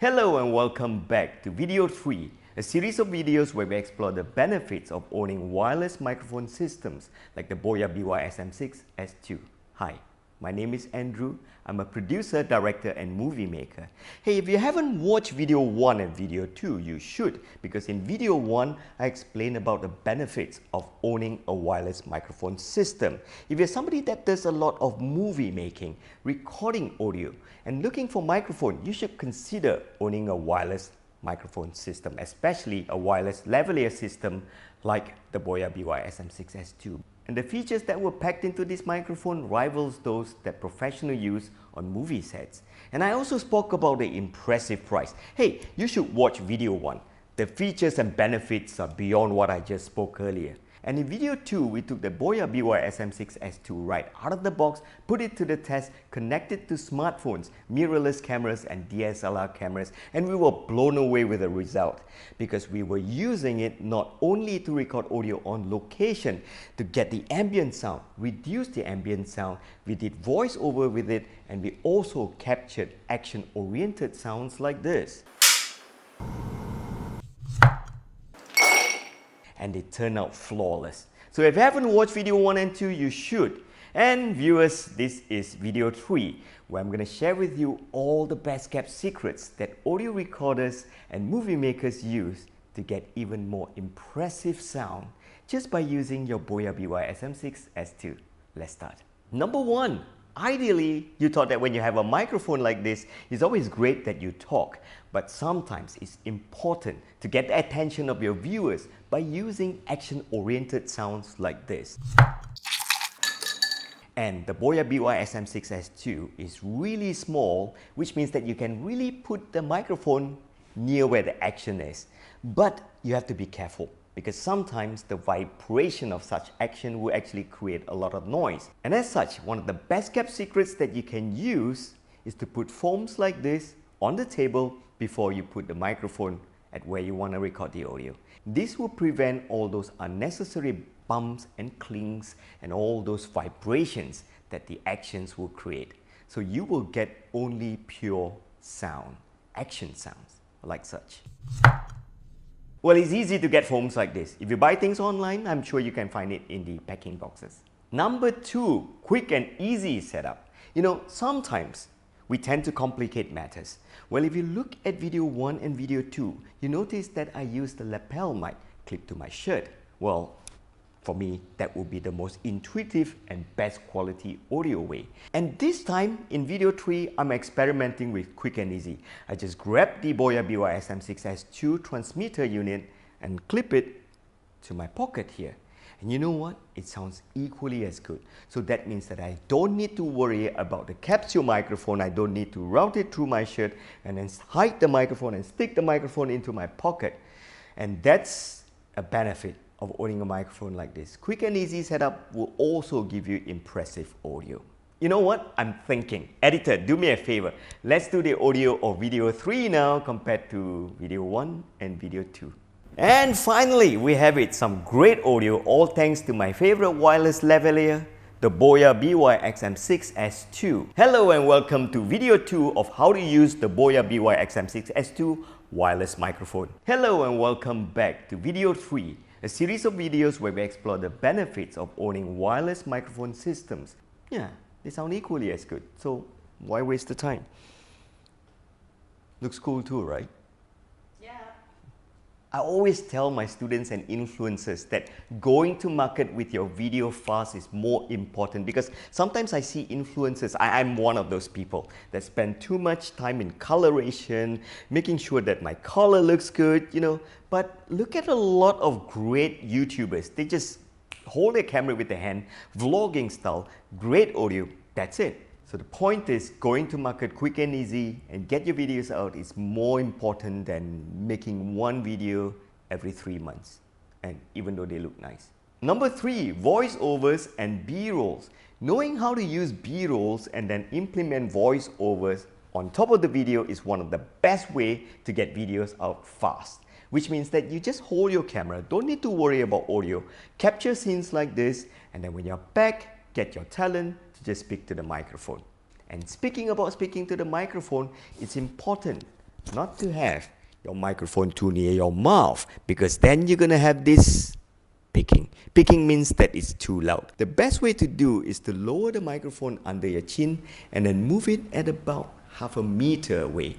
Hello and welcome back to Video 3, a series of videos where we explore the benefits of owning wireless microphone systems like the Boya BY-XM6 S2. Hi, my name is Andrew. I'm a producer, director and movie maker. Hey, if you haven't watched video 1 and video 2, you should, because in video 1, I explained about the benefits of owning a wireless microphone system. If you're somebody that does a lot of movie making, recording audio, and looking for microphone, you should consider owning a wireless microphone system, especially a wireless lavalier system like the Boya BY-XM6 S2. And the features that were packed into this microphone rivals those that professionals use on movie sets. And I also spoke about the impressive price. Hey, you should watch video 1. The features and benefits are beyond what I just spoke earlier. And in video 2, we took the Boya BY-XM6 S2 right out of the box, put it to the test, connected to smartphones, mirrorless cameras and DSLR cameras, and we were blown away with the result because we were using it not only to record audio on location to get the ambient sound, reduce the ambient sound, we did voiceover with it, and we also captured action-oriented sounds like this. And they turn out flawless. So if you haven't watched video 1 and 2, you should. And viewers, this is video 3, where I'm going to share with you all the best kept secrets that audio recorders and movie makers use to get even more impressive sound just by using your Boya BY-XM6 S2. Let's start. Number 1. Ideally, you thought that when you have a microphone like this, it's always great that you talk, but sometimes it's important to get the attention of your viewers by using action-oriented sounds like this. And the Boya BY-XM6 S2 is really small, which means that you can really put the microphone near where the action is. But you have to be careful, because sometimes the vibration of such action will actually create a lot of noise. And as such, one of the best kept secrets that you can use is to put foams like this on the table before you put the microphone at where you want to record the audio. This will prevent all those unnecessary bumps and clings and all those vibrations that the actions will create. So you will get only pure sound, action sounds like such. Well, it's easy to get foams like this. If you buy things online, I'm sure you can find it in the packing boxes. Number 2, quick and easy setup. You know, sometimes we tend to complicate matters. Well, if you look at video 1 and video 2, you notice that I used the lapel mic clipped to my shirt. Well, for me, that will be the most intuitive and best quality audio way. And this time, in video 3, I'm experimenting with quick and easy. I just grab the Boya BY-XM6 S2 transmitter unit and clip it to my pocket here. And you know what? It sounds equally as good. So that means that I don't need to worry about the capsule microphone. I don't need to route it through my shirt and then hide the microphone and stick the microphone into my pocket. And that's a benefit of owning a microphone like this. Quick and easy setup will also give you impressive audio. You know what? I'm thinking, editor, do me a favor. Let's do the audio of video 3 now compared to video 1 and video 2. And finally, we have it, some great audio, all thanks to my favorite wireless lavalier, the Boya BY-XM6 S2. Hello and welcome to video 2 of how to use the Boya BY-XM6 S2 wireless microphone. Hello and welcome back to video 3, a series of videos where we explore the benefits of owning wireless microphone systems. Yeah, they sound equally as good, so why waste the time? Looks cool too, right? I always tell my students and influencers that going to market with your video fast is more important, because sometimes I see influencers, I'm one of those people that spend too much time in coloration, making sure that my color looks good, you know. But look at a lot of great YouTubers. They just hold their camera with their hand, vlogging style, great audio, that's it. So the point is, going to market quick and easy and get your videos out is more important than making one video every 3 months, and even though they look nice. Number 3, voiceovers and B-rolls. Knowing how to use B-rolls and then implement voiceovers on top of the video is one of the best way to get videos out fast. Which means that you just hold your camera, don't need to worry about audio, capture scenes like this, and then when you're back, get your talent to just speak to the microphone. And speaking about speaking to the microphone, it's important not to have your microphone too near your mouth, because then you're gonna have this picking. Picking means that it's too loud. The best way to do is to lower the microphone under your chin and then move it at about half a meter away,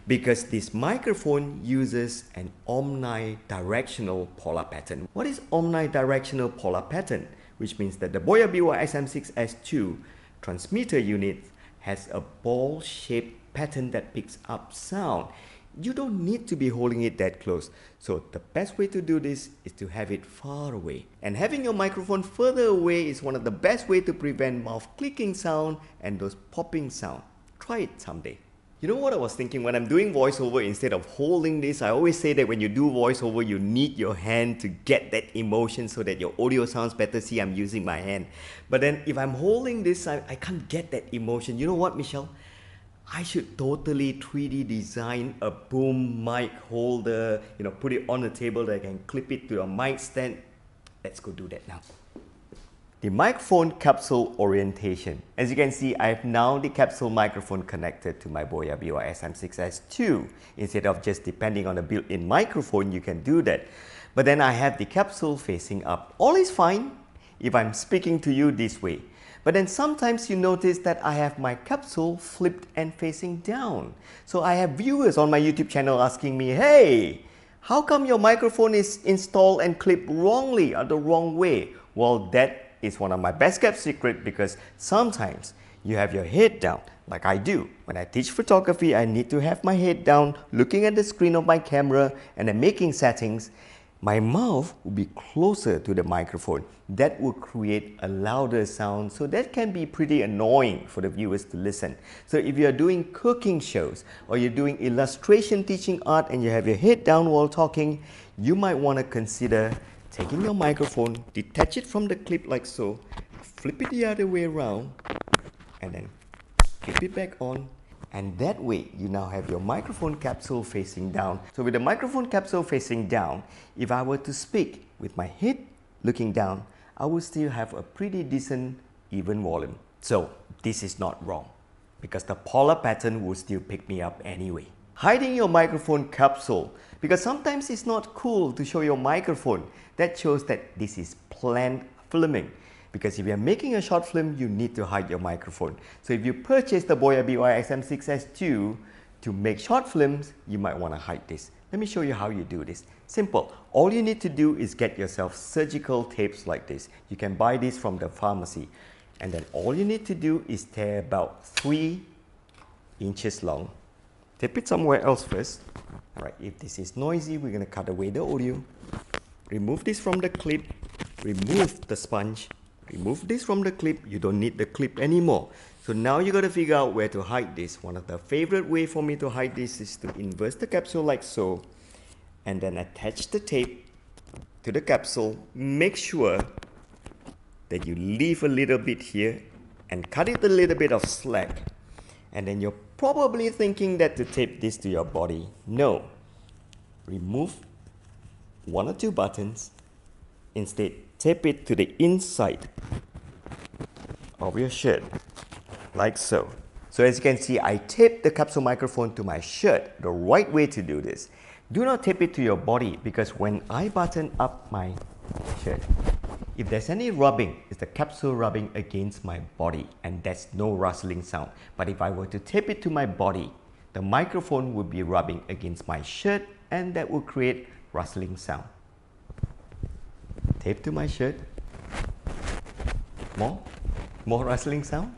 because this microphone uses an omnidirectional polar pattern. What is omnidirectional polar pattern? Which means that the Boya BY-XM6S2 transmitter unit has a ball-shaped pattern that picks up sound. You don't need to be holding it that close. So the best way to do this is to have it far away. And having your microphone further away is one of the best ways to prevent mouth clicking sound and those popping sound. Try it someday. You know what I was thinking when I'm doing voiceover, instead of holding this, I always say that when you do voiceover, you need your hand to get that emotion so that your audio sounds better. See, I'm using my hand. But then if I'm holding this, I can't get that emotion. You know what, Michelle? I should totally 3D design a boom mic holder, put it on the table that I can clip it to a mic stand. Let's go do that now. The microphone capsule orientation. As you can see, I have now the capsule microphone connected to my Boya BY-XM6S2. Instead of just depending on a built-in microphone, you can do that. But then I have the capsule facing up. All is fine if I'm speaking to you this way. But then sometimes you notice that I have my capsule flipped and facing down. So I have viewers on my YouTube channel asking me, hey, how come your microphone is installed and clipped wrongly or the wrong way? Well, that is one of my best kept secrets, because sometimes you have your head down, like I do. When I teach photography, I need to have my head down, looking at the screen of my camera and then making settings. My mouth will be closer to the microphone. That will create a louder sound, so that can be pretty annoying for the viewers to listen. So if you're doing cooking shows or you're doing illustration teaching art and you have your head down while talking, you might want to consider taking your microphone, detach it from the clip like so, flip it the other way around, and then clip it back on. And that way, you now have your microphone capsule facing down. So with the microphone capsule facing down, if I were to speak with my head looking down, I would still have a pretty decent even volume. So this is not wrong, because the polar pattern will still pick me up anyway. Hiding your microphone capsule, because sometimes it's not cool to show your microphone. That shows that this is planned filming. Because if you're making a short film, you need to hide your microphone. So if you purchase the Boya BY-XM6S2 to make short films, you might want to hide this. Let me show you how you do this. Simple. All you need to do is get yourself surgical tapes like this. You can buy this from the pharmacy. And then all you need to do is tear about 3 inches long. Tape it somewhere else first. Alright, if this is noisy, we're going to cut away the audio. Remove this from the clip. Remove the sponge. Remove this from the clip. You don't need the clip anymore. So now you got to figure out where to hide this. One of the favorite way for me to hide this is to invert the capsule like so, and then attach the tape to the capsule. Make sure that you leave a little bit here and cut it a little bit of slack. And then you're probably thinking that to tape this to your body. No. Remove 1 or 2 buttons. Instead, tape it to the inside of your shirt, like so. So as you can see, I taped the capsule microphone to my shirt. The right way to do this. Do not tape it to your body, because when I button up my shirt, if there's any rubbing, it's the capsule rubbing against my body, and that's no rustling sound. But if I were to tape it to my body, the microphone would be rubbing against my shirt, and that will create rustling sound. Tape to my shirt. More rustling sound?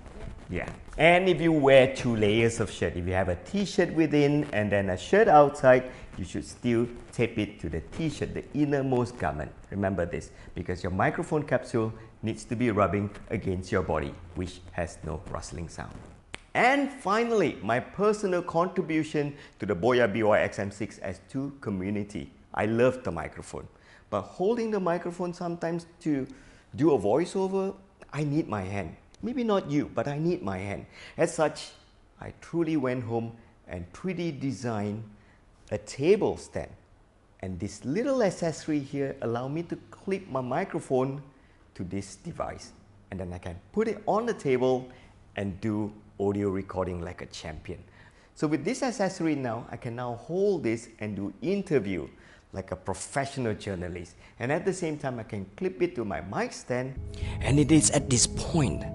Yeah. And if you wear 2 layers of shirt, if you have a t-shirt within and then a shirt outside, you should still tape it to the t-shirt, the innermost garment. Remember this, because your microphone capsule needs to be rubbing against your body, which has no rustling sound. And finally, my personal contribution to the Boya BY-XM6S2 community. I love the microphone, but holding the microphone sometimes to do a voiceover, I need my hand. Maybe not you, but I need my hand. As such, I truly went home and 3D designed a table stand. And this little accessory here allows me to clip my microphone to this device. And then I can put it on the table and do audio recording like a champion. So with this accessory now, I can now hold this and do interview like a professional journalist. And at the same time, I can clip it to my mic stand. And it is at this point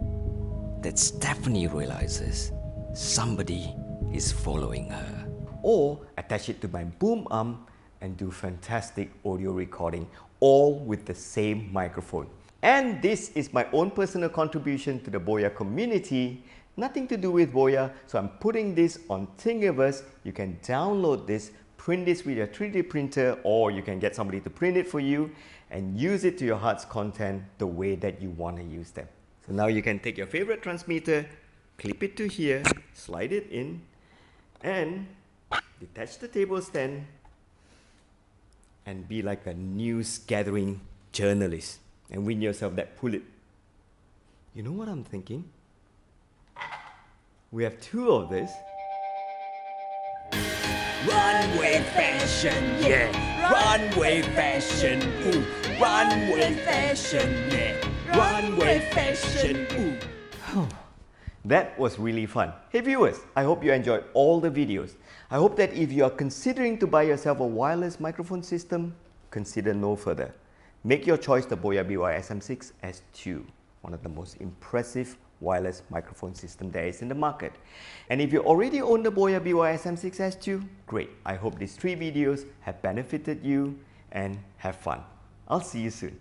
that Stephanie realizes somebody is following her. Or attach it to my boom arm and do fantastic audio recording, all with the same microphone. And this is my own personal contribution to the Boya community. Nothing to do with Boya, so I'm putting this on Thingiverse. You can download this, print this with your 3D printer, or you can get somebody to print it for you and use it to your heart's content the way that you want to use them. So now you can take your favorite transmitter, clip it to here, slide it in, and detach the table stand and be like a news gathering journalist and win yourself that pullet. You know what I'm thinking? We have two of this. Runway fashion, yeah. Runway fashion, ooh. Runway fashion, yeah. Runway fashion, ooh. That was really fun. Hey viewers, I hope you enjoyed all the videos. I hope that if you are considering to buy yourself a wireless microphone system, consider no further. Make your choice the Boya BY-XM6 S2, one of the most impressive wireless microphone system there is in the market. And if you already own the Boya BY-XM6 S2, great. I hope these 3 videos have benefited you and have fun. I'll see you soon.